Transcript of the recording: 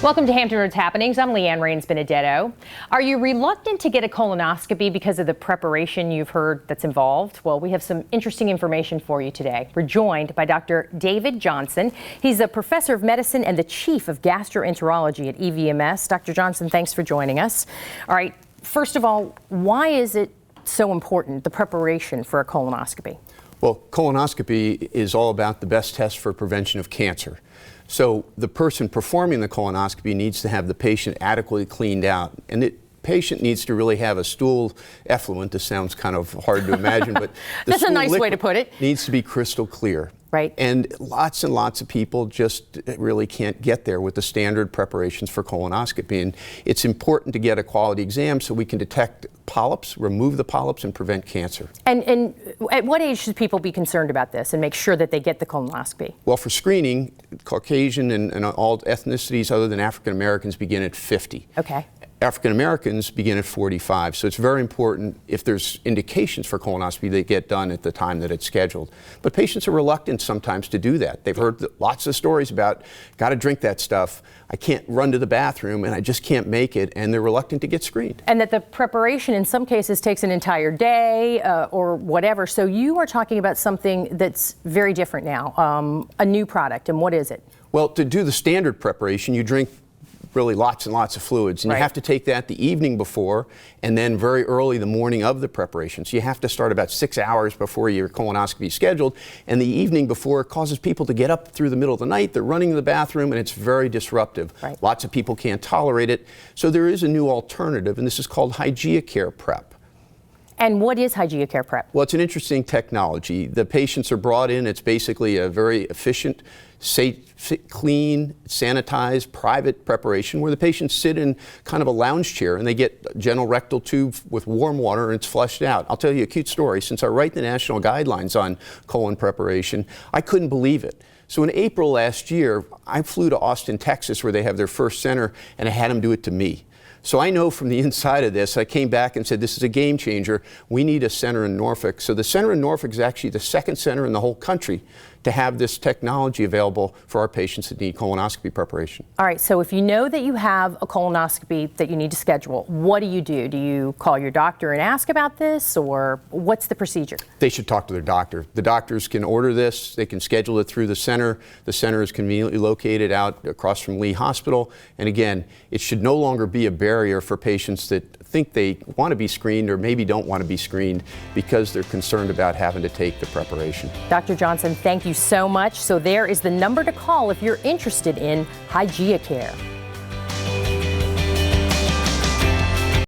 Welcome to Hampton Roads Happenings. I'm Leanne Rains-Benedetto. Are you reluctant to get a colonoscopy because of the preparation you've heard that's involved? Well, we have some interesting information for you today. We're joined by Dr. David Johnson. He's a professor of medicine and the chief of gastroenterology at EVMS. Dr. Johnson, thanks for joining us. All right, first of all, why is it so important, the preparation for a colonoscopy? Well, colonoscopy is all about the best test for prevention of cancer. So the person performing the colonoscopy needs to have the patient adequately cleaned out. And the patient needs to really have a stool effluent. This sounds kind of hard to imagine, but that's a nice way to put it. Needs to be crystal clear. Right. And lots of people just really can't get there with the standard preparations for colonoscopy. And it's important to get a quality exam so we can detect polyps, remove the polyps, and prevent cancer. And at what age should people be concerned about this and make sure that they get the colonoscopy? Well, for screening, Caucasian and all ethnicities other than African Americans begin at 50. Okay. African Americans begin at 45, so it's very important if there's indications for colonoscopy they get done at the time that it's scheduled. But patients are reluctant sometimes to do that. They've heard lots of stories about, got to drink that stuff, I can't run to the bathroom and I just can't make it, and they're reluctant to get screened. And that the preparation in some cases takes an entire day or whatever. So you are talking about something that's very different now, a new product, and what is it? Well, to do the standard preparation, you drink really lots and lots of fluids, and you have to take that the evening before and then very early the morning of the preparation. So you have to start about 6 hours before your colonoscopy is scheduled, and the evening before causes people to get up through the middle of the night. They're running to the bathroom and it's very disruptive. Right. Lots of people can't tolerate it. So there is a new alternative, and this is called Hygieacare Prep. And what is Hygieacare Prep? Well, it's an interesting technology. The patients are brought in. It's basically a very efficient, safe, clean, sanitized, private preparation where the patients sit in kind of a lounge chair and they get a general rectal tube with warm water and it's flushed out. I'll tell you a cute story. Since I write the national guidelines on colon preparation, I couldn't believe it. So in April last year, I flew to Austin, Texas, where they have their first center, and I had them do it to me. So I know from the inside of this, I came back and said, this is a game changer. We need a center in Norfolk. So the center in Norfolk is actually the second center in the whole country to have this technology available for our patients that need colonoscopy preparation. All right, so if you know that you have a colonoscopy that you need to schedule, what do? Do you call your doctor and ask about this, or what's the procedure? They should talk to their doctor. The doctors can order this. They can schedule it through the center. The center is conveniently located out across from Lee Hospital. And again, it should no longer be a barrier for patients that think they want to be screened or maybe don't want to be screened because they're concerned about having to take the preparation. Dr. Johnson, thank you so much. So there is the number to call if you're interested in Hygieacare.